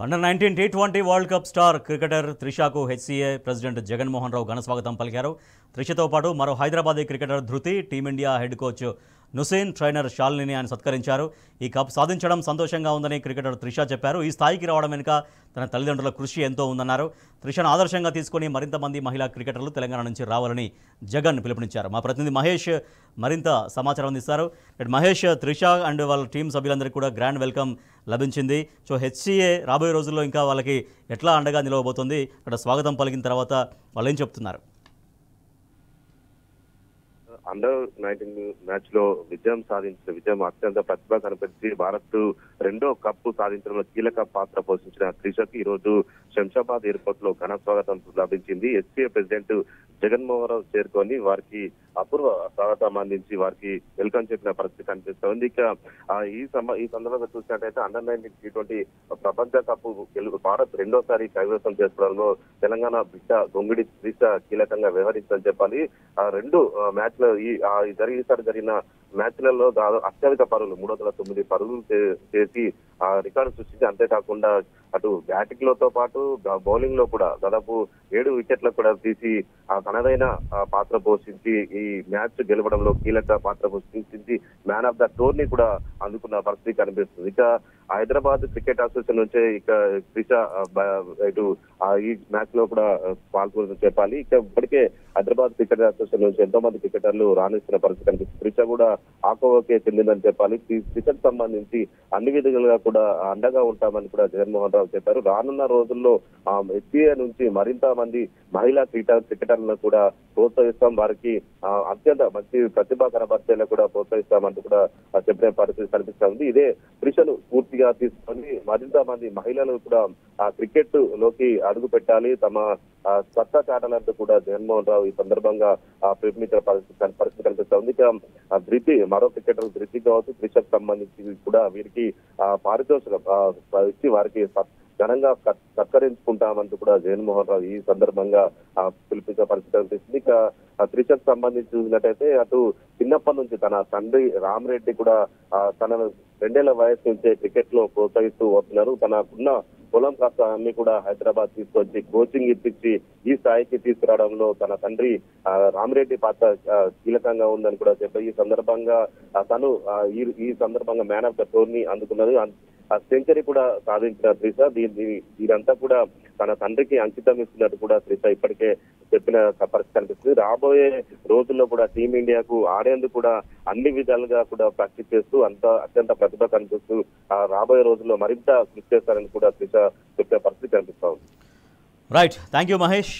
Under 19 T20 world cup star cricketer త్రిషాకు HCA president Jaganmohan Rao ఘన స్వాగతం పలికారు. త్రిషతో పాటు మరో Hyderabadi cricketer Dhruti, team India head coach Nooshin, trainer షాలినిని ఆయన సత్కరించారు. ఈ కప్ సాధించడం సంతోషంగా ఉందని క్రికెటర్ త్రిష చెప్పారు. ఈ స్థాయికి రావడం వెనుక తన తల్లిదండ్రుల కృషి ఎంతో ఉందన్నారు. త్రిషను ఆదర్శంగా తీసుకుని మరింత మంది మహిళా క్రికెటర్లు తెలంగాణ నుంచి రావాలని జగన్ పిలుపునిచ్చారు. మా ప్రతినిధి మహేష్ మరింత సమాచారం అందిస్తారు. మహేష్, త్రిష అండ్ వాళ్ళ టీం సభ్యులందరికీ కూడా గ్రాండ్ వెల్కమ్ లభించింది. సో హెచ్సీఏ రాబోయే రోజుల్లో ఇంకా వాళ్ళకి ఎట్లా అండగా నిలవబోతుంది? అక్కడ స్వాగతం పలికిన తర్వాత వాళ్ళు ఏం చెప్తున్నారు? అండర్ 19 మ్యాచ్ లో విజయం అత్యంత ప్రతిభ కనిపించి భారత్ రెండో కప్పు సాధించడంలో కీలక పాత్ర పోషించిన త్రిషకి ఈ రోజు శంషాబాద్ ఎయిర్పోర్ట్ లో ఘన స్వాగతం లభించింది. ఎస్సీఏ ప్రెసిడెంట్ జగన్మోహన్ రావు చేరుకొని వారికి అపూర్వ స్వాగతం అందించి వారికి వెల్కమ్ చెప్పిన పరిస్థితి కనిపిస్తోంది. ఇక ఈ సందర్భంగా చూసినట్టయితే అండర్ 19 T20 ప్రపంచ కప్పు భారత్ రెండోసారి కైవసం చేసుకోవడంలో తెలంగాణ బిడ్డ గొంగిడి త్రిష కీలకంగా వ్యవహరించాలని చెప్పాలి. ఆ రెండు మ్యాచ్ల ఈసారి జరిగిన మ్యాచ్లలో అత్యధిక పరుగులు 309 పరుగులు చేసి ఆ రికార్డు సృష్టించి, అంతేకాకుండా అటు బ్యాటింగ్ లతో పాటు బౌలింగ్ లో కూడా దాదాపు 7 వికెట్లకు కూడా తీసి తనదైన పాత్ర పోషించి ఈ మ్యాచ్ గెలవడంలో కీలక పాత్ర పోషించి మ్యాన్ ఆఫ్ ద టోర్నీ కూడా అందుకున్న పరిస్థితి కనిపిస్తుంది. ఇక హైదరాబాద్ క్రికెట్ అసోసియేషన్ నుంచే ఇక త్రిష ఇటు ఈ మ్యాచ్ లో కూడా పాల్గొని చెప్పాలి. ఇక ఇప్పటికే హైదరాబాద్ క్రికెట్ అసోసియేషన్ నుంచి ఎంతో మంది క్రికెటర్లు రాణిస్తున్న పరిస్థితి కనిపిస్తుంది. త్రిష కూడా ఆకోవకే చెందిందని చెప్పాలి. క్రికెట్ సంబంధించి అన్ని విధాలుగా కూడా అండగా ఉంటామని కూడా జగన్మోహన్ రావు చెప్పారు. రానున్న రోజుల్లో ఎస్సీఏ నుంచి మరింత మంది మహిళా క్రికెటర్లను కూడా ప్రోత్సహిస్తాం, వారికి అత్యంత మంచి ప్రతిభ కనబర్చేలా కూడా ప్రోత్సహిస్తామంటూ కూడా చెప్పిన పరిస్థితి కనిపిస్తుంది. ఇదే త్రిషను పూర్తిగా తీసుకొని మరింత మంది మహిళలు కూడా ఆ క్రికెట్ లోకి అడుగు పెట్టాలి, తమ సత్తా చాటాలంటూ కూడా జగన్మోహన్ రావు ఈ సందర్భంగా పిలుపునిచ్చిన పరిస్థితి కనిపిస్తుంది. ఇక ధృతి, మరో క్రికెటర్ ధృతి కావచ్చు, త్రిషకు సంబంధించి కూడా వీరికి పారితోషికం ఇచ్చి వారికి ఘనంగా సత్కరించుకుంటామంటూ కూడా జగన్మోహన్ రావు ఈ సందర్భంగా పిలిపించిన పరిస్థితి కనిపిస్తుంది. ఇక త్రిషకు సంబంధించి చూసినట్టయితే అటు చిన్నప్పటి నుంచి తన తండ్రి రామరెడ్డి కూడా తన 2 ఏళ్ల వయసు నుంచే క్రికెట్ లో ప్రోత్సహిస్తూ వస్తున్నారు. తనకున్న పొలం కాస్త అన్ని కూడా హైదరాబాద్ తీసుకొచ్చి కోచింగ్ ఇప్పించి ఈ స్థాయికి తీసుకురావడంలో తన తండ్రి రామరెడ్డి పాత్ర కీలకంగా ఉందని కూడా చెప్పారు. ఈ సందర్భంగా తను ఈ సందర్భంగా మ్యాన్ ఆఫ్ ద టోర్నీ అందుకున్నది. సెంచరీ కూడా సాధించిన త్రిష దీనంతా కూడా తన తండ్రికి అంకితం ఇస్తున్నట్టు కూడా త్రిష ఇప్పటికే చెప్పిన పరిస్థితి కనిపిస్తుంది. రాబోయే రోజుల్లో కూడా టీమిండియాకు ఆడేందుకు కూడా అన్ని విధాలుగా కూడా ప్రాక్టీస్ చేస్తూ అత్యంత ప్రతిభ కనిపిస్తూ రాబోయే రోజుల్లో మరింత కృషి చేస్తారని కూడా త్రిష చెప్పే పరిస్థితి కనిపిస్తా ఉంది. Right, thank you Mahesh.